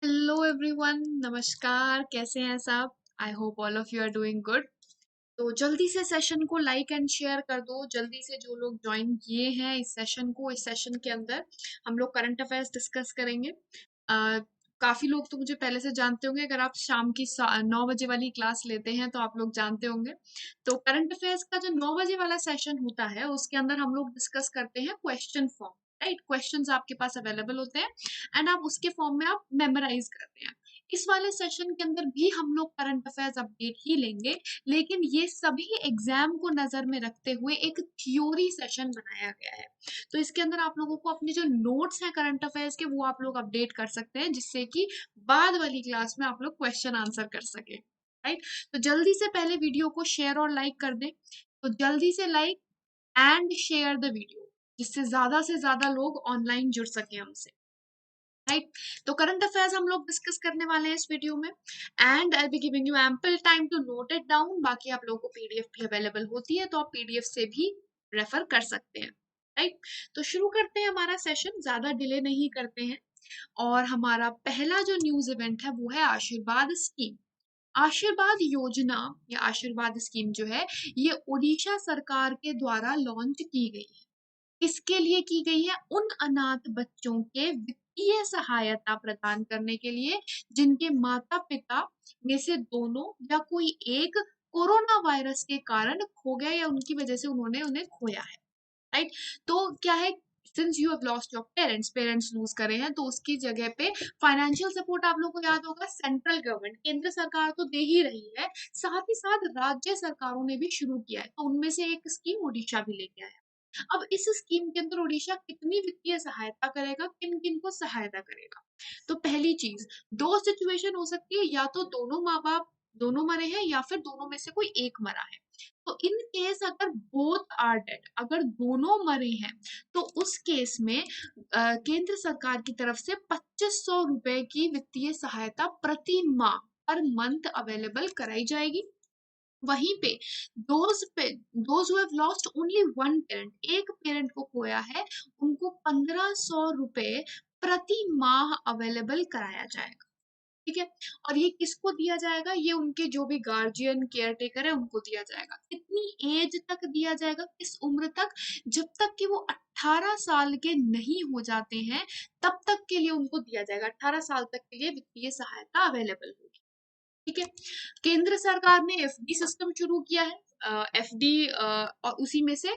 Hello everyone, नमस्कार। कैसे हैं सब? I hope all of you are doing good. तो जल्दी से सेशन को लाइक एंड शेयर कर दो। जल्दी से जो लोग ज्वाइन किए हैं इस सेशन के अंदर हम लोग करंट अफेयर्स डिस्कस करेंगे। काफी लोग तो मुझे पहले से जानते होंगे। अगर आप शाम की 9 बजे वाली क्लास लेते हैं तो आप लोग जानते होंगे। तो करंट अफेयर्स का जो 9 बजे वाला सेशन होता है उसके अंदर हम लोग डिस्कस करते हैं क्वेश्चन फॉर्म। राइट, क्वेश्चंस आपके पास अवेलेबल होते हैं एंड आप उसके फॉर्म में आप मेमोराइज करते हैं। इस वाले सेशन के अंदर भी हम लोग करंट अफेयर्स अपडेट ही लेंगे, लेकिन ये सभी एग्जाम को नजर में रखते हुए एक थ्योरी सेशन बनाया गया है। तो इसके अंदर आप लोगों को अपने जो नोट्स हैं करंट अफेयर्स के वो आप लोग अपडेट कर सकते हैं, जिससे कि बाद वाली क्लास में आप लोग क्वेश्चन आंसर कर सके। राइट, तो जल्दी से पहले वीडियो को शेयर और लाइक कर दें। तो जल्दी से like and share the video, जिससे से ज्यादा लोग ऑनलाइन जुड़ सके हमसे। राइट, तो करंट अफेयर्स हम लोग डिस्कस करने वाले हैं इस वीडियो में and I be giving you ample time to note it down. बाकी आप लोगों को पीडीएफ भी अवेलेबल होती है, तो आप पीडीएफ से भी रेफर कर सकते हैं। राइट, तो शुरू करते हैं हमारा सेशन, ज्यादा डिले नहीं करते हैं। और हमारा पहला जो न्यूज इवेंट है वो है आशीर्वाद स्कीम। आशीर्वाद योजना या आशीर्वाद स्कीम जो है ये ओडिशा सरकार के द्वारा लॉन्च की गई है। किसके लिए की गई है? उन अनाथ बच्चों के वित्तीय सहायता प्रदान करने के लिए जिनके माता पिता में से दोनों या कोई एक कोरोना वायरस के कारण खो गया या उनकी वजह से उन्होंने उन्हें खोया है। राइट, तो क्या है, since you have lost your parents lose करे हैं, तो उसकी जगह पे फाइनेंशियल सपोर्ट आप लोगों को याद होगा सेंट्रल गवर्नमेंट, केंद्र सरकार तो दे ही रही है, साथ ही साथ राज्य सरकारों ने भी शुरू किया है। तो उनमें से एक स्कीम ओडिशा भी लेके आया। अब इस स्कीम के अंदर ओडिशा कितनी वित्तीय सहायता करेगा, किन किन को सहायता करेगा? तो पहली चीज, दो सिचुएशन हो सकती है, या तो दोनों माँ बाप दोनों मरे हैं या फिर दोनों में से कोई एक मरा है। तो इन केस अगर बोथ आर डेड, अगर दोनों मरे हैं, तो उस केस में केंद्र सरकार की तरफ से 2500 रुपए की वित्तीय सहायता प्रति माह पर मंथ अवेलेबल कराई जाएगी। वहीं पे those who have lost only one parent, एक पेरेंट को खोया है, उनको 1500 रुपए प्रति माह अवेलेबल कराया जाएगा। ठीक है, और ये किसको दिया जाएगा? ये उनके जो भी गार्जियन केयर टेकर है उनको दिया जाएगा। कितनी एज तक दिया जाएगा, किस उम्र तक? जब तक कि वो 18 साल के नहीं हो जाते हैं तब तक के लिए उनको दिया जाएगा। 18 साल तक के लिए वित्तीय सहायता अवेलेबल होगी। ठीक है, केंद्र सरकार ने एफडी सिस्टम शुरू किया है। एफडी और उसी में से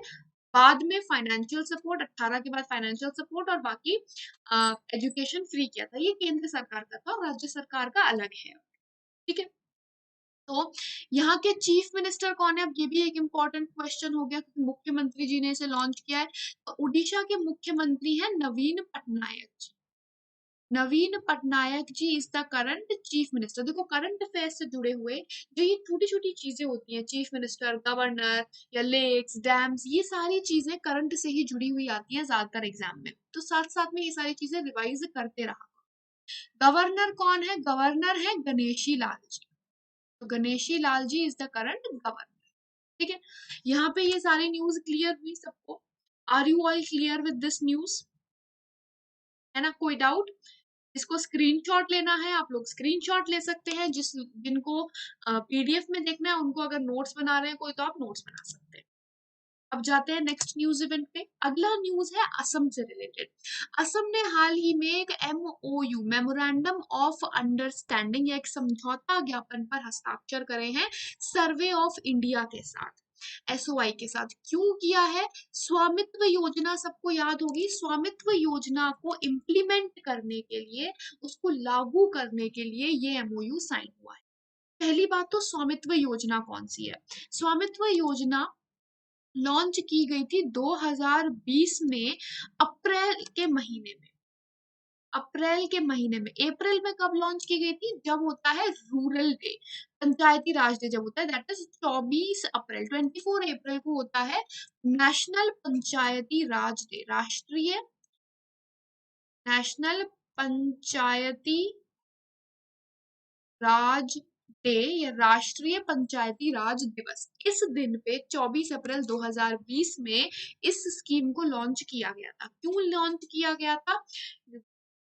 बाद में फाइनेंशियल सपोर्ट, 18 के बाद फाइनेंशियल सपोर्ट और बाकी एजुकेशन फ्री किया था। ये केंद्र सरकार का था और राज्य सरकार का अलग है। ठीक है, तो यहाँ के चीफ मिनिस्टर कौन है? अब ये भी एक इम्पोर्टेंट क्वेश्चन हो गया, क्योंकि मुख्यमंत्री जी ने इसे लॉन्च किया है। तो उड़ीसा के मुख्यमंत्री हैं Naveen Patnaik ji. Naveen Patnaik ji is the current chief minister. देखो, करंट अफेयर्स से जुड़े हुए जो ये छोटी छोटी चीजें होती हैं, चीफ मिनिस्टर, गवर्नर या लेक्स, डैम्स, ये सारी चीजें करंट से ही जुड़ी हुई आती हैं ज्यादातर एग्जाम में। तो साथ साथ में ये सारी चीजें रिवाइज करते रहा। गवर्नर कौन है? गवर्नर है गणेशी लाल जी। तो Ganeshi Lal ji is the current governor. ठीक है, यहाँ पे ये सारी न्यूज क्लियर हुई सबको? Are you all clear with this news? है ना? कोई डाउट? इसको स्क्रीनशॉट लेना है आप लोग स्क्रीनशॉट ले सकते हैं। जिनको पीडीएफ में देखना है, उनको अगर नोट्स बना रहे हैं कोई, तो आप नोट्स बना सकते हैं। अब जाते हैं नेक्स्ट न्यूज इवेंट पे। अगला न्यूज है असम से रिलेटेड। असम ने हाल ही में एक एमओयू, मेमोरेंडम ऑफ अंडरस्टैंडिंग, या एक समझौता ज्ञापन पर हस्ताक्षर करे हैं सर्वे ऑफ इंडिया के साथ, एसओआई के साथ। क्यों किया है? स्वामित्व योजना सबको याद होगी। स्वामित्व योजना को इम्प्लीमेंट करने के लिए, उसको लागू करने के लिए ये एमओयू साइन हुआ है। पहली बात तो स्वामित्व योजना कौन सी है? स्वामित्व योजना लॉन्च की गई थी 2020 में, अप्रैल के महीने में। अप्रैल के महीने में, अप्रैल में कब लॉन्च की गई थी? जब होता है रूरल डे, पंचायती राज डे जब होता है, दैट इज 24 अप्रैल, 24 अप्रैल को होता है नेशनल पंचायती राज डे, राष्ट्रीय नेशनल पंचायती राज डे या राष्ट्रीय पंचायती राज दिवस। इस दिन पे 24 अप्रैल 2020 में इस स्कीम को लॉन्च किया गया था। क्यों लॉन्च किया गया था?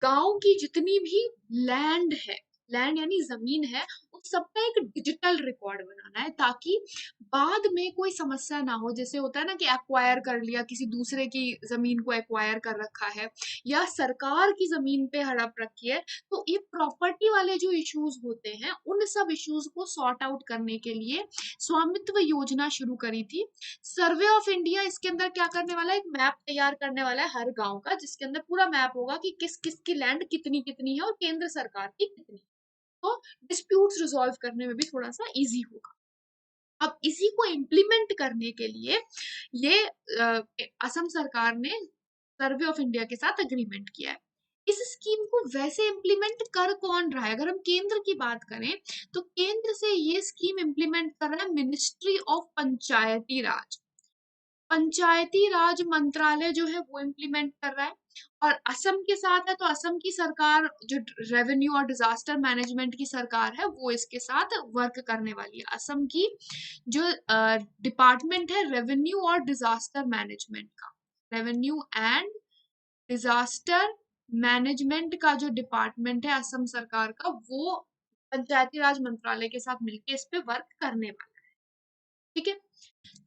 गांव की जितनी भी लैंड है, लैंड यानी जमीन है, उस सबका एक डिजिटल रिकॉर्ड बनाना है, ताकि बाद में कोई समस्या ना हो। जैसे होता है ना कि एक्वायर कर लिया, किसी दूसरे की जमीन को एक्वायर कर रखा है, या सरकार की जमीन पे हड़प रखी है, तो ये प्रॉपर्टी वाले जो इश्यूज होते हैं, उन सब इश्यूज को सॉर्ट आउट करने के लिए स्वामित्व योजना शुरू करी थी। सर्वे ऑफ इंडिया इसके अंदर क्या करने वाला है, एक मैप तैयार करने वाला है हर गांव का, जिसके अंदर पूरा मैप होगा कि किस किस की लैंड कितनी कितनी है और केंद्र सरकार की कितनी। तो डिस्प्यूट्स रिजॉल्व करने में भी थोड़ा सा इजी होगा। अब इसी को इम्प्लीमेंट करने के लिए ये असम सरकार ने सर्वे ऑफ इंडिया के साथ अग्रीमेंट किया है। इस स्कीम को वैसे इम्प्लीमेंट कर कौन रहा है, अगर हम केंद्र की बात करें तो केंद्र से ये स्कीम इम्प्लीमेंट कर रहा है मिनिस्ट्री ऑफ पंचायती राज। पंचायती राज मंत्रालय जो है वो इम्प्लीमेंट कर रहा है। और असम के साथ है तो असम की सरकार जो रेवेन्यू और डिजास्टर मैनेजमेंट की सरकार है वो इसके साथ वर्क करने वाली है। असम की जो डिपार्टमेंट है रेवेन्यू और डिजास्टर मैनेजमेंट का, रेवेन्यू एंड डिजास्टर मैनेजमेंट का जो डिपार्टमेंट है असम सरकार का, वो पंचायती राज मंत्रालय के साथ मिलकर इस पे वर्क करने वाला है। ठीक है,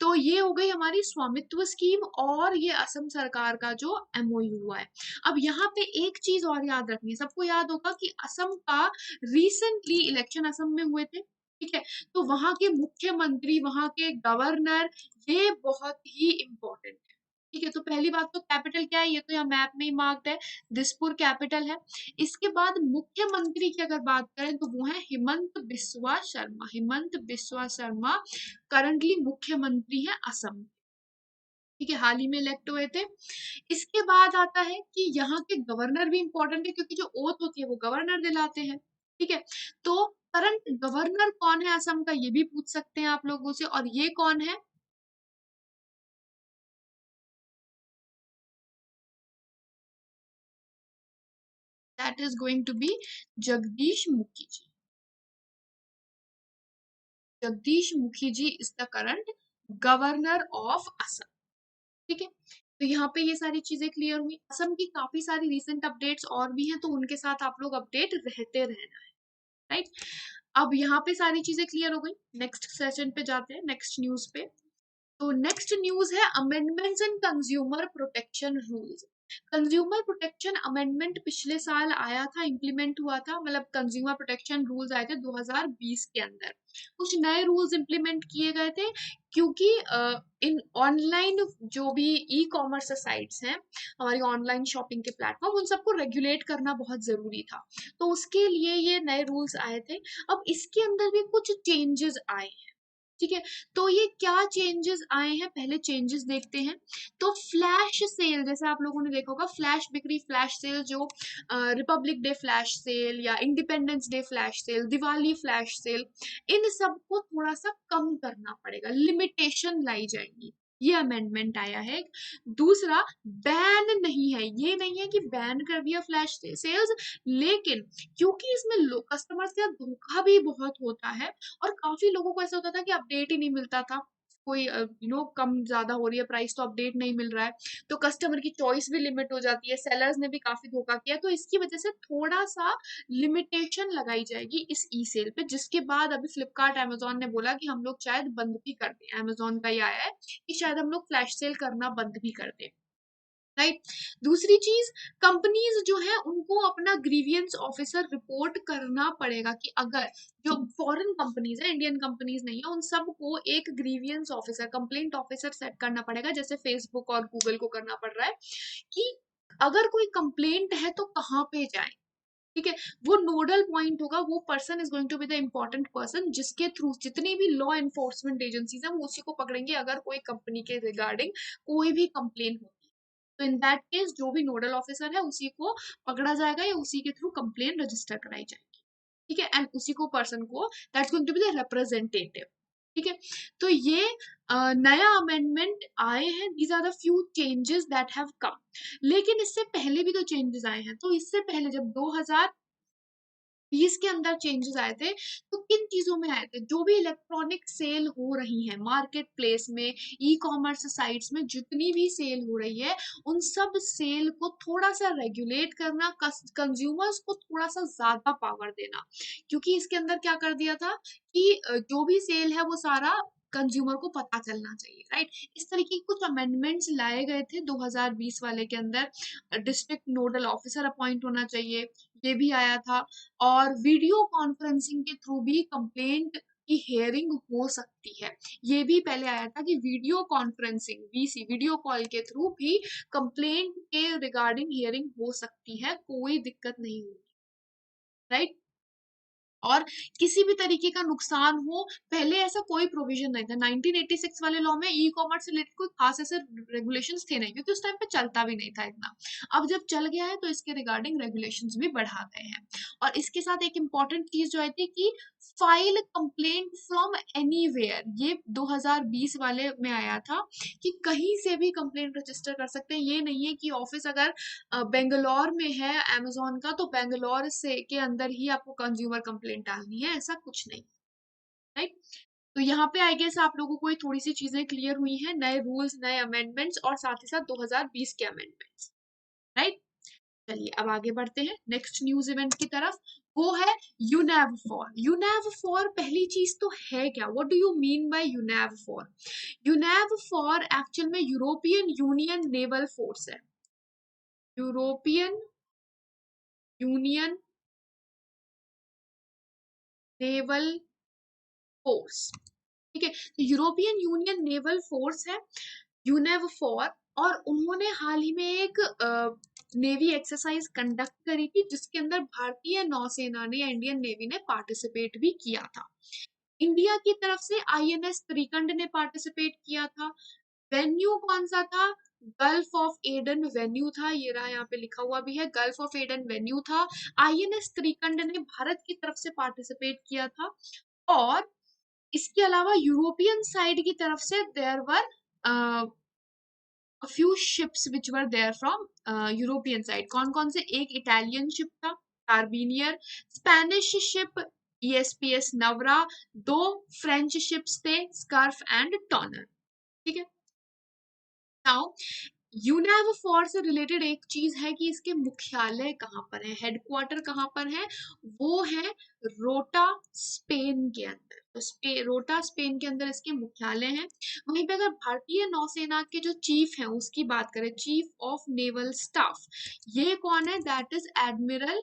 तो ये हो गई हमारी स्वामित्व स्कीम और ये असम सरकार का जो एमओयू हुआ है। अब यहाँ पे एक चीज और याद रखनी है, सबको याद होगा कि असम का रिसेंटली इलेक्शन असम में हुए थे। ठीक है, तो वहां के मुख्यमंत्री, वहां के गवर्नर, ये बहुत ही इंपॉर्टेंट है। ठीक है, तो पहली बात तो कैपिटल क्या है, ये तो यहाँ मैप में ही मार्क्ड है, दिसपुर कैपिटल है। इसके बाद मुख्यमंत्री की अगर बात करें तो वो है हिमंत बिस्वा शर्मा। हिमंत बिस्वा शर्मा करंटली मुख्यमंत्री है असम। ठीक है, हाल ही में इलेक्ट हुए थे। इसके बाद आता है कि यहाँ के गवर्नर भी इंपॉर्टेंट है, क्योंकि जो ओथ होती है वो गवर्नर दिलाते हैं। ठीक है, तो करंट गवर्नर कौन है असम का, ये भी पूछ सकते हैं आप लोगों से, और ये कौन है, that is going to be Jagdish Mukhi ji. Jagdish Mukhi ji is the current governor of Assam. ठीक है, तो यहाँ पे ये सारी चीजें क्लियर हुई। असम की काफी सारी रिसेंट अपडेट्स और भी हैं, तो उनके साथ आप लोग अपडेट रहते रहना है। राइट, अब यहाँ पे सारी चीजें क्लियर हो गई, नेक्स्ट सेशन पे जाते हैं, नेक्स्ट न्यूज पे। तो नेक्स्ट न्यूज है अमेंडमेंट्स इन consumer protection rules. Consumer protection amendment पिछले साल आया था, इंप्लीमेंट हुआ था, मतलब कंज्यूमर प्रोटेक्शन रूल्स आए थे 2020 के अंदर। कुछ नए रूल्स इंप्लीमेंट किए गए थे, क्योंकि इन ऑनलाइन जो भी ई कॉमर्स साइट्स हैं, हमारी ऑनलाइन शॉपिंग के प्लेटफॉर्म, उन सबको रेगुलेट करना बहुत जरूरी था। तो उसके लिए ये नए रूल्स आए थे। अब इसके अंदर भी कुछ चेंजेस आए हैं। ठीक है, तो ये क्या चेंजेस आए हैं, पहले चेंजेस देखते हैं। तो फ्लैश सेल, जैसे आप लोगों ने देखा होगा फ्लैश बिक्री, फ्लैश सेल, जो रिपब्लिक डे फ्लैश सेल या independence day flash sale, Diwali flash sale, इन सब को थोड़ा सा कम करना पड़ेगा, लिमिटेशन लाई जाएंगी। ये अमेंडमेंट आया है। दूसरा, बैन नहीं है, ये नहीं है कि बैन कर दिया फ्लैश सेल्स, लेकिन क्योंकि इसमें कस्टमर से धोखा भी बहुत होता है, और काफी लोगों को ऐसा होता था कि अपडेट ही नहीं मिलता था, कोई कम ज्यादा हो रही है प्राइस तो अपडेट नहीं मिल रहा है, तो कस्टमर की चॉइस भी लिमिट हो जाती है, सेलर्स ने भी काफी धोखा किया, तो इसकी वजह से थोड़ा सा लिमिटेशन लगाई जाएगी इस ई सेल पे, जिसके बाद अभी फ्लिपकार्ट अमेजोन ने बोला कि हम लोग शायद बंद भी कर दें। अमेजोन का ये आया है कि शायद हम लोग फ्लैश सेल करना बंद भी कर दें। राइट, दूसरी चीज, कंपनीज जो है उनको अपना ग्रीवियंस ऑफिसर रिपोर्ट करना पड़ेगा, कि अगर जो फॉरेन कंपनीज है, इंडियन कंपनीज नहीं है, उन सबको एक grievance officer, complaint officer set करना पड़ेगा, जैसे फेसबुक और गूगल को करना पड़ रहा है, कि अगर कोई कंप्लेंट है तो कहाँ पे जाए। ठीक है, वो नोडल पॉइंट होगा, वो person is going to be the important person, जिसके थ्रू जितनी भी लॉ एनफोर्समेंट एजेंसीज है वो उसी को पकड़ेंगे, अगर कोई कंपनी के रिगार्डिंग कोई भी कंप्लेन हो, तो इन दैट केस जो भी नोडल ऑफिसर है उसी को पकड़ा जाएगा, या उसी के थ्रू कंप्लेन रजिस्टर कराई जाएगी। ठीक है, एंड उसी को पर्सन को, that's going to be the representative. ठीक है, तो ये नया अमेंडमेंट आए हैं, these are the few changes that have come. लेकिन इससे पहले भी तो चेंजेस आए हैं, तो इससे पहले जब 2000 20 के अंदर चेंजेस आए थे। तो किन चीजों में आए थे? जो भी इलेक्ट्रॉनिक सेल हो रही है मार्केट प्लेस में, ई कॉमर्स साइट्स में जितनी भी सेल हो रही है, उन सब सेल को थोड़ा सा रेगुलेट करना, कंज्यूमर्स को थोड़ा सा ज्यादा पावर देना। क्योंकि इसके अंदर क्या कर दिया था कि जो भी सेल है वो सारा कंज्यूमर को पता चलना चाहिए, राइट। इस तरीके के कुछ अमेंडमेंट्स लाए गए थे 2020 वाले के अंदर। डिस्ट्रिक्ट नोडल ऑफिसर अपॉइंट होना चाहिए, ये भी आया था। और वीडियो कॉन्फ्रेंसिंग के थ्रू भी कंप्लेंट की हेयरिंग हो सकती है, ये भी पहले आया था कि video conferencing, VC, video call के थ्रू भी कंप्लेंट के रिगार्डिंग हियरिंग हो सकती है, कोई दिक्कत नहीं होगी, राइट। और किसी भी तरीके का नुकसान हो, पहले ऐसा कोई प्रोविजन नहीं था 1986 वाले लॉ में, ई कॉमर्स से रिलेटेड कोई खास ऐसे रेगुलेशंस थे नहीं, क्योंकि उस टाइम पे चलता भी नहीं था इतना। अब जब चल गया है तो इसके रिगार्डिंग रेगुलेशंस भी बढ़ा गए हैं। और इसके साथ एक इम्पॉर्टेंट चीज जो आई थी कि फाइल कंप्लेंट फ्रॉम एनीवेयर, ये 2020 वाले में आया था कि कहीं से भी कंप्लेंट रजिस्टर कर सकते हैं। ये नहीं है कि ऑफिस अगर बेंगलोर में है अमेजोन का तो बेंगलोर से के अंदर ही आपको कंज्यूमर कंप्लेंट डालनी है, ऐसा कुछ नहीं, राइट। तो यहाँ पे आई गेस आप लोगों को ये थोड़ी सी चीजें क्लियर हुई हैं, नए रूल्स, नए अमेंडमेंट्स और साथ ही साथ 2020 के अमेंडमेंट्स, राइट। चलिए अब आगे बढ़ते हैं नेक्स्ट न्यूज इवेंट की तरफ। वो है यूनेव फॉर। यूनेव फॉर पहली चीज तो है क्या, what do you mean by EUNAVFOR? EUNAVFOR actual में यूरोपियन यूनियन नेवल फोर्स है। यूरोपियन यूनियन नेवल फोर्स, ठीक है। तो यूरोपियन यूनियन नेवल फोर्स है यूनेव फॉर। और उन्होंने हाल ही में एक नेवी एक्सरसाइज कंडक्ट करी थी जिसके अंदर भारतीय नौसेना ने या इंडियन नेवी ने पार्टिसिपेट भी किया था। इंडिया की तरफ से आईएनएस त्रिकंड ने पार्टिसिपेट किया था। वेन्यू कौन सा था? गल्फ ऑफ एडन वेन्यू था, ये रहा यहाँ पे लिखा हुआ भी है, गल्फ ऑफ एडन वेन्यू था। आईएनएस त्रिकंड ने भारत की तरफ से पार्टिसिपेट किया था। और इसके अलावा यूरोपियन साइड की तरफ से there were few ships which were there from European side. कौन कौन से? एक इटालियन शिप था कार्बिनियर, स्पेनिश शिप ईएसपीएस नवरा, दो फ्रेंच शिप्स थे स्कर्फ एंड टॉनर, ठीक है। नाउ यूनेव फोर से रिलेटेड एक चीज है कि इसके मुख्यालय कहाँ पर है, हेडक्वार्टर कहाँ पर है? वो है रोटा स्पेन के अंदर। तो रोटा स्पेन के अंदर इसके मुख्यालय हैं। वहीं पे अगर भारतीय नौसेना के जो चीफ हैं उसकी बात करें, चीफ ऑफ नेवल स्टाफ, ये कौन है? That is admiral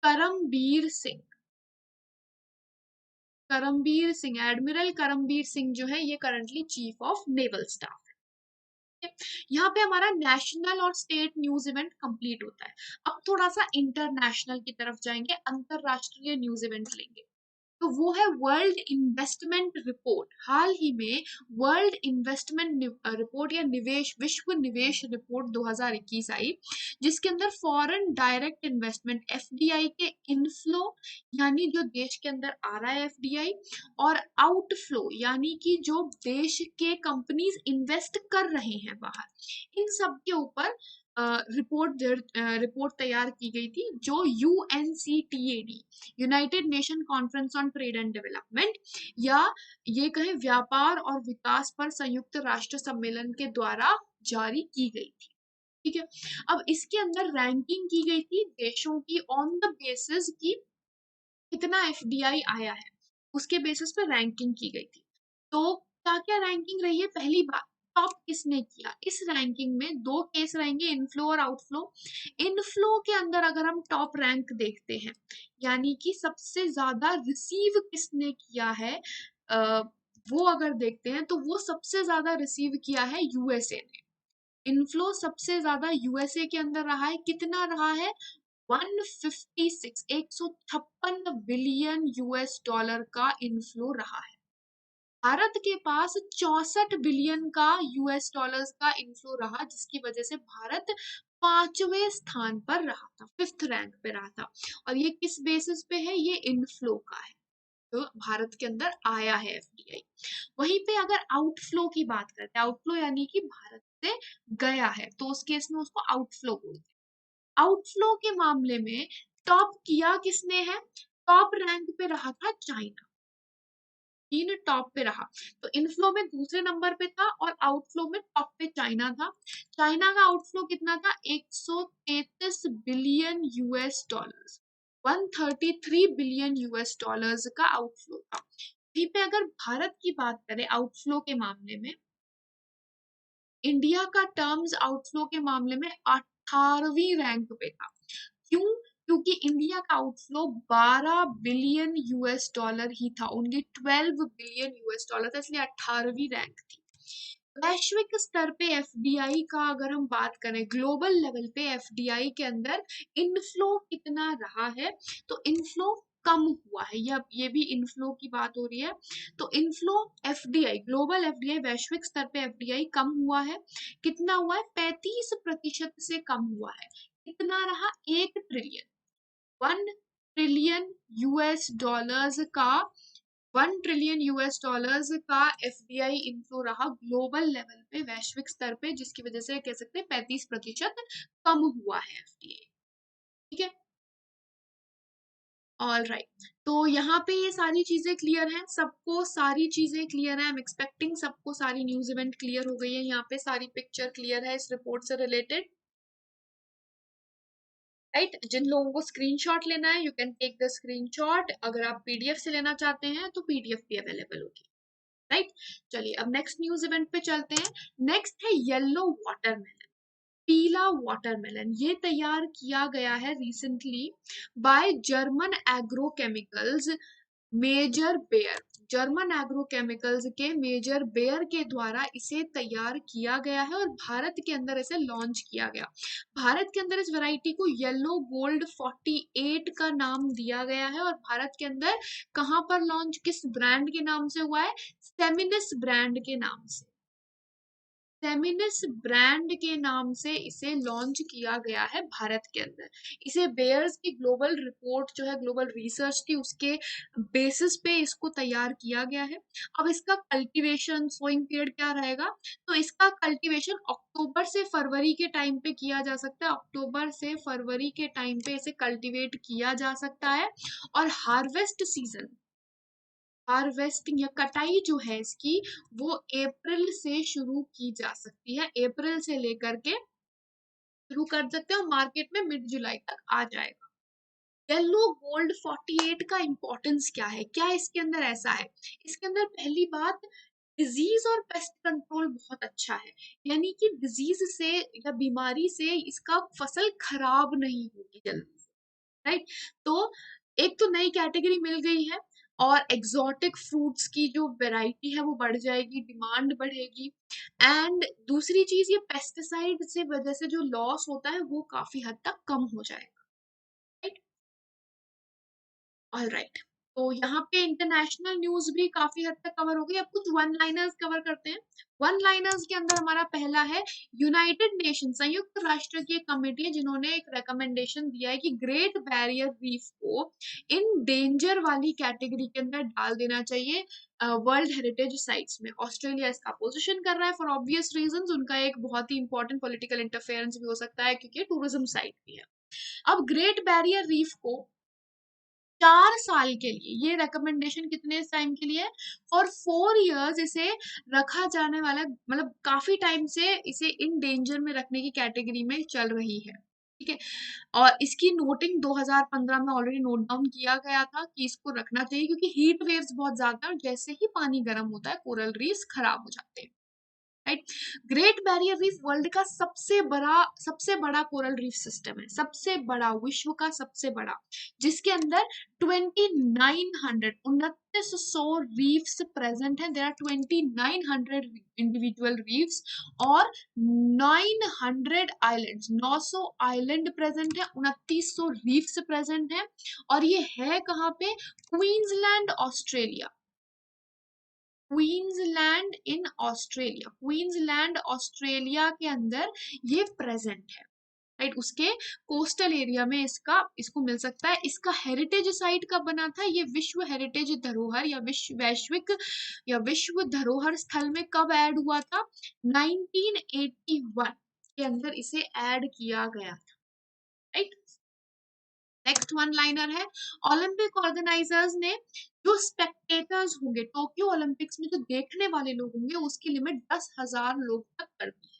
Karambir Singh. Karambir Singh, admiral Karambir Singh जो है ये currently chief of naval staff. यहाँ पे हमारा नेशनल और स्टेट न्यूज इवेंट कंप्लीट होता है। अब थोड़ा सा इंटरनेशनल की तरफ जाएंगे, अंतरराष्ट्रीय न्यूज इवेंट लेंगे। तो वो है वर्ल्ड इन्वेस्टमेंट रिपोर्ट। हाल ही में वर्ल्ड इन्वेस्टमेंट रिपोर्ट या निवेश, विश्व निवेश रिपोर्ट 2021 आई, जिसके अंदर फॉरेन डायरेक्ट इन्वेस्टमेंट एफडीआई के इनफ्लो, यानी जो देश के अंदर आ रहा है एफडीआई, और आउटफ्लो यानी कि जो देश के कंपनीज इन्वेस्ट कर रहे हैं बाहर, इन सब के ऊपर रिपोर्ट तैयार की गई थी, जो UNCTAD, United Nation Conference on Trade and Development, या ये कहें व्यापार और विकास पर संयुक्त राष्ट्र सम्मेलन के द्वारा जारी की गई थी, ठीक है। अब इसके अंदर रैंकिंग की गई थी देशों की ऑन द बेसिस की कितना एफडीआई आया है, उसके बेसिस पर रैंकिंग की गई थी। तो क्या क्या रैंकिंग रही है? पहली बात, टॉप किसने किया? इस रैंकिंग में दो केस रहेंगे, इनफ्लो और आउटफ्लो। इनफ्लो के अंदर अगर हम टॉप रैंक देखते हैं, यानी कि सबसे ज्यादा रिसीव किसने किया है, आ, वो अगर देखते हैं तो वो सबसे ज्यादा रिसीव किया है यूएसए ने। इनफ्लो सबसे ज्यादा यूएसए के अंदर रहा है, कितना रहा है? 156, 156 बिलियन यूएस डॉलर का इनफ्लो रहा है। भारत के पास 64 बिलियन का यूएस डॉलर्स का इनफ्लो रहा, जिसकी वजह से भारत 5वें स्थान पर रहा था, 5th रैंक पे रहा था। और ये किस बेसिस पे है? ये इनफ्लो का है, तो भारत के अंदर आया है एफडीआई। वहीं पे अगर आउटफ्लो की बात करते हैं, आउटफ्लो यानी कि भारत से गया है, तो उस केस में उसको आउटफ्लो बोलते हैं। आउटफ्लो के मामले में टॉप किया किसने है? टॉप रैंक पे रहा था चाइना। चीन टॉप पे रहा। तो इनफ्लो में दूसरे नंबर पे था और आउटफ्लो में टॉप पे चाइना था। चाइना का आउटफ्लो कितना था? 133 billion US dollars, 133 billion US dollars का आउटफ्लो था। वहीं पे अगर भारत की बात करें आउटफ्लो के मामले में, इंडिया का टर्म्स आउटफ्लो के मामले में 18वीं रैंक पे था। क्यों? क्योंकि इंडिया का आउटफ्लो 12 बिलियन यूएस डॉलर ही था, ओनली 12 बिलियन यूएस डॉलर था, इसलिए 18वीं रैंक थी। वैश्विक स्तर पे एफडीआई का अगर हम बात करें, ग्लोबल लेवल पे एफडीआई के अंदर इनफ्लो कितना रहा है, तो इनफ्लो कम हुआ है। ये भी इनफ्लो की बात हो रही है। तो इनफ्लो एफडीआई, ग्लोबल एफडीआई, वैश्विक स्तर पे एफडीआई कम हुआ है। कितना हुआ है? 35% से कम हुआ है। कितना रहा? 1 ट्रिलियन, 1 ट्रिलियन यूएस डॉलर्स का, 1 ट्रिलियन यूएस डॉलर्स का एफडीआई इनफ्लो रहा ग्लोबल लेवल पे, वैश्विक स्तर पे, जिसकी वजह से कह सकते हैं 35% कम हुआ है एफडीआई। ठीक है, ऑल राइट। तो यहाँ पे ये सारी चीजें क्लियर हैं सबको, सारी चीजें क्लियर है। आई एम एक्सपेक्टिंग सबको सारी न्यूज इवेंट क्लियर हो गई है। यहाँ पे सारी पिक्चर क्लियर है इस रिपोर्ट से रिलेटेड, राइट। जिन लोगों को स्क्रीनशॉट लेना है, you can take the screenshot. अगर आप पीडीएफ से लेना चाहते हैं तो पीडीएफ भी अवेलेबल होगी, राइट। चलिए अब नेक्स्ट न्यूज इवेंट पे चलते हैं। नेक्स्ट है येलो वाटरमेलन, पीला वाटरमेलन। ये तैयार किया गया है recently by German agrochemicals major Bayer, German agrochemicals के मेजर बेयर के द्वारा इसे तैयार किया गया है और भारत के अंदर इसे लॉन्च किया गया। भारत के अंदर इस वैरायटी को येलो गोल्ड 48 का नाम दिया गया है। और भारत के अंदर कहां पर लॉन्च, किस ब्रांड के नाम से हुआ है? सेमिनिस ब्रांड के नाम से, सेमिनिस ब्रांड के नाम से इसे लॉन्च किया गया है भारत के अंदर। इसे बेयर्स की ग्लोबल रिपोर्ट जो है, ग्लोबल रिसर्च थी, उसके बेसिस पे इसको तैयार किया गया है। अब इसका कल्टीवेशन, सोइंग पीरियड क्या रहेगा? तो इसका कल्टीवेशन अक्टूबर से फरवरी के टाइम पे किया जा सकता है। अक्टूबर से फरवरी के टाइम पे इसे कल्टीवेट किया जा सकता है। और हार्वेस्ट सीजन, हार्वेस्टिंग या कटाई जो है इसकी, वो अप्रैल से शुरू की जा सकती है। अप्रैल से लेकर के शुरू कर सकते हैं और मार्केट में मिड जुलाई तक आ जाएगा। येलो गोल्ड 48 का इंपॉर्टेंस क्या है? क्या इसके अंदर ऐसा है? इसके अंदर पहली बात, डिजीज और पेस्ट कंट्रोल बहुत अच्छा है। यानी कि डिजीज से या बीमारी से इसका फसल खराब नहीं होगी जल्दी, राइट। तो एक तो नई कैटेगरी मिल गई है और एग्जॉटिक फ्रूट्स की जो वैरायटी है वो बढ़ जाएगी, डिमांड बढ़ेगी। एंड दूसरी चीज, ये पेस्टिसाइड से वजह से जो लॉस होता है वो काफी हद तक कम हो जाएगा, राइट। ऑल राइट, तो यहाँ पे इंटरनेशनल न्यूज भी काफी हद तक कवर हो गई। अब कुछ वन लाइनर्स कवर करते हैं। वन लाइनर्स के अंदर हमारा पहला है, यूनाइटेड नेशन, संयुक्त राष्ट्र की एक कमेटी है जिन्होंने एक रिकमेंडेशन दिया है कि ग्रेट बैरियर रीफ को इन डेंजर वाली कैटेगरी के अंदर डाल देना चाहिए वर्ल्ड हेरिटेज साइट्स में। ऑस्ट्रेलिया इसका अपोजिशन कर रहा है फॉर ऑब्वियस रीजंस। उनका एक बहुत ही इंपॉर्टेंट पॉलिटिकल इंटरफेरेंस भी हो सकता है क्योंकि टूरिज्म साइट भी है। अब ग्रेट बैरियर रीफ को 4 साल के लिए, ये रिकमेंडेशन कितने टाइम के लिए? फॉर 4 इयर्स इसे रखा जाने वाला, मतलब काफी टाइम से इसे इन डेंजर में रखने की कैटेगरी में चल रही है, ठीक है। और इसकी नोटिंग 2015 में ऑलरेडी नोट डाउन किया गया था कि इसको रखना चाहिए क्योंकि हीट वेव्स बहुत ज्यादा है और जैसे ही पानी गर्म होता है कोरल रीफ्स खराब हो जाते हैं, right. Great barrier reef world का सबसे बड़ा कोरल रीफ सिस्टम है, सबसे बड़ा, विश्व का सबसे बड़ा, जिसके अंदर 2900 रीफ्स प्रेजेंट हैं। देयर आर 2900 इंडिविजुअल रीफ्स और 900 आइलैंड्स, 900 आइलैंड प्रेजेंट है, 2900 रीफ्स प्रेजेंट है। और ये है कहाँ पे? Queensland, Australia. Queensland in Australia, Queensland Australia के अंदर ये प्रेजेंट है, राइट। उसके कोस्टल एरिया में इसको मिल सकता है। इसका हेरिटेज साइट कब बना था? ये विश्व हेरिटेज धरोहर या विश्व धरोहर स्थल में कब ऐड हुआ था? 1981 के अंदर इसे ऐड किया गया था, राइट। नेक्स्ट वन लाइनर है, ओलंपिक ऑर्गेनाइजर्स ने जो स्पेक्टेटर्स होंगे टोक्यो ओलंपिक्स में, जो देखने वाले लोग होंगे, उसकी लिमिट 10,000 लोग तक कर दी है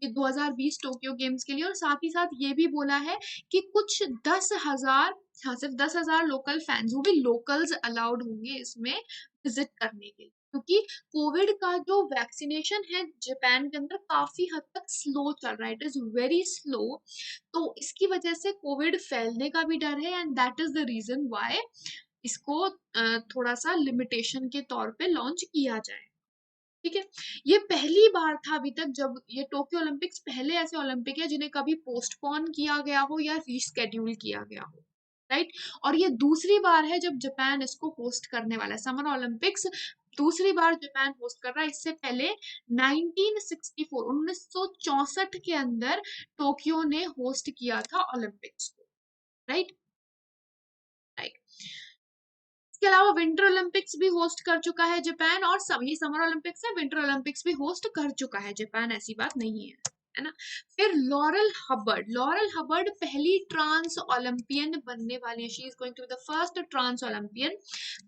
ये 2020 टोक्यो गेम्स के लिए। और साथ ही साथ ये भी बोला है कि कुछ 10,000, हाँ सिर्फ 10,000 लोकल फैंस, वो भी लोकल्स अलाउड होंगे इसमें विजिट करने के लिए, क्योंकि कोविड का जो वैक्सीनेशन है जापान के अंदर काफी हद तक स्लो चल रहा है, इट इज वेरी स्लो। तो इसकी वजह से कोविड फैलने का भी डर है, and that is the reason why इसको थोड़ा सा लिमिटेशन के तौर पे लॉन्च किया जाए। ठीक है, ये पहली बार था अभी तक जब ये टोक्यो ओलंपिक्स पहले ऐसे ओलंपिक है जिन्हें कभी पोस्टपोन किया गया हो या रीस्केड्यूल किया गया हो, राइट। और ये दूसरी बार है जब जापान इसको होस्ट करने वाला है, समर ओलंपिक्स दूसरी बार जापान होस्ट कर रहा है। इससे पहले 1964 के अंदर टोक्यो ने होस्ट किया था ओलंपिक्स को, राइट राइट। इसके अलावा विंटर ओलंपिक्स भी होस्ट कर चुका है जापान, और ये समर ओलंपिक्स है, विंटर ओलंपिक्स भी होस्ट कर चुका है जापान, ऐसी बात नहीं है ना। फिर लॉरेल हबर्ड पहली ट्रांस ओलंपियन बनने वाली है, she is going to be the first trans Olympian.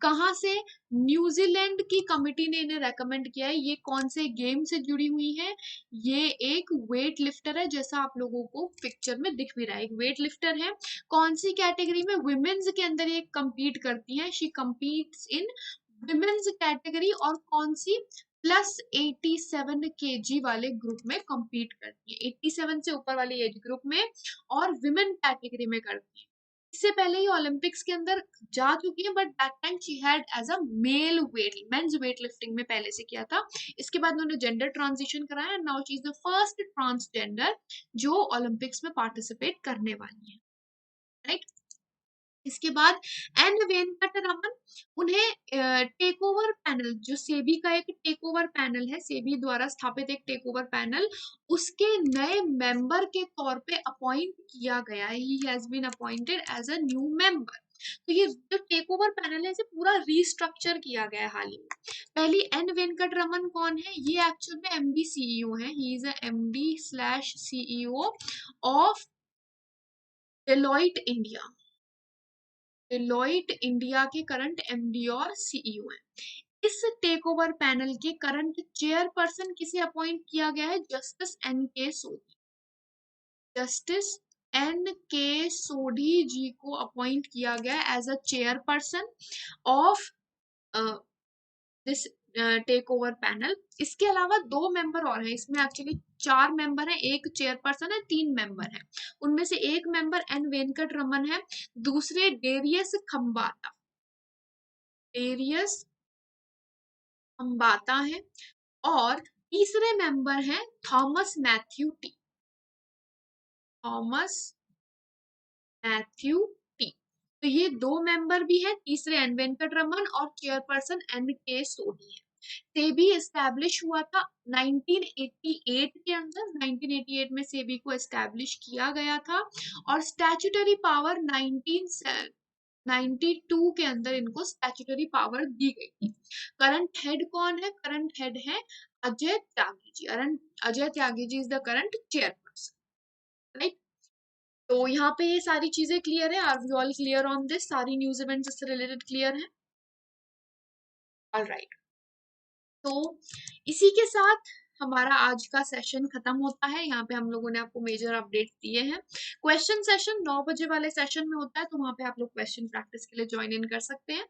कहाँ से? न्यूजीलैंड की कमिटी ने इन्हें रेकमेंड किया है। ये कौन से गेम से जुड़ी हुई है? ये एक वेट लिफ्टर है, जैसा आप लोगों को पिक्चर में दिख भी रहा है, एक वेट लिफ्टर है। कौन सी कैटेगरी में? वुमेन्स के अंदर ये compete करती हैं, she competes in women's category. और कौन सी? +87 kg वाले ग्रुप में compete करती है, 87 से ऊपर वाली एज ग्रुप में, और विमेन कैटेगरी में करती है। इससे पहले ही ओलंपिक्स के अंदर जा चुकी है, but that time she had as a men's weight lifting में पहले से किया था। इसके बाद उन्होंने जेंडर ट्रांजिशन कराया, now she is the first transgender जो ओलंपिक्स में पार्टिसिपेट करने वाली है, राइट। इसके बाद एन वेंकटरमन, उन्हें टेक ओवर पैनल, जो सेबी का एक टेक ओवर पैनल है, सेबी द्वारा स्थापित एक टेक ओवर पैनल, उसके नए मेंबर के तौर पे अपॉइंट किया गया है। He has been appointed as a new member. तो ये जो टेक ओवर पैनल है इसे पूरा रीस्ट्रक्चर किया गया है हाल ही में। पहली एन वेंकटरमन कौन है? ये एक्चुअल में एमडी सीईओ है, he is a MD/CEO of Deloitte India. Deloitte India के करंट MD और CEO हैं। इस टेक ओवर पैनल के करंट चेयरपर्सन किसे अपॉइंट किया गया है? Justice NK Sodhi. Justice NK Sodhi ji को अपॉइंट किया गया as a chairperson of this take over panel. इसके अलावा 2 मेंबर और हैं, इसमें एक्चुअली 4 मेंबर हैं, एक चेयरपर्सन है, 3 मेंबर हैं। उनमें से एक मेंबर एन वेंकट रमन है, दूसरे डेरियस खम्बाता है, और तीसरे मेंबर हैं थॉमस मैथ्यू टी। तो ये 2 मेंबर भी हैं, तीसरे एन वेंकट रमन और चेयरपर्सन NK सोडी है। सेबी एस्टैब्लिश हुआ था 1988 के अंदर, 1988 में सेबी को एस्टैब्लिश किया गया था, और स्टैट्यूटरी पावर 1992 के अंदर इनको स्टैट्यूटरी पावर दी गई थी। करंट हेड कौन है? करंट हेड है Ajay Tyagi ji. Ajay Tyagi ji is the current chairperson, right. तो यहाँ पे ये सारी चीजें क्लियर है। Are we all clear on this? सारी न्यूज इवेंट्स इससे रिलेटेड क्लियर है? ऑलराइट, तो इसी के साथ हमारा आज का सेशन खत्म होता है। यहाँ पे हम लोगों ने आपको मेजर अपडेट दिए हैं। क्वेश्चन सेशन 9 बजे वाले सेशन में होता है, तो वहां पे आप लोग क्वेश्चन प्रैक्टिस के लिए ज्वाइन इन कर सकते हैं।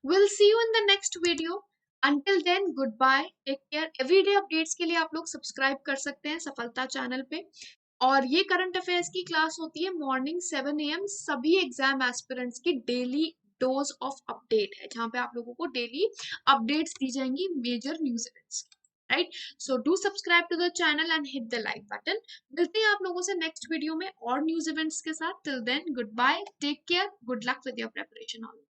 Will see you in the next video. Until then, good bye, take care. Everyday updates के लिए आप लोग सब्सक्राइब कर सकते हैं सफलता चैनल पे। और ये करंट अफेयर्स की क्लास होती है मॉर्निंग 7 AM, सभी एग्जाम एस्पिरेंट्स की डेली डोज ऑफ अपडेट है, जहां पे आप लोगों को डेली अपडेट्स दी जाएंगी major news events, right. So do subscribe to the channel and hit the like button. मिलते हैं आप लोगों से नेक्स्ट वीडियो में और न्यूज इवेंट्स के साथ। Till then, good bye, take care, good luck with your preparation all.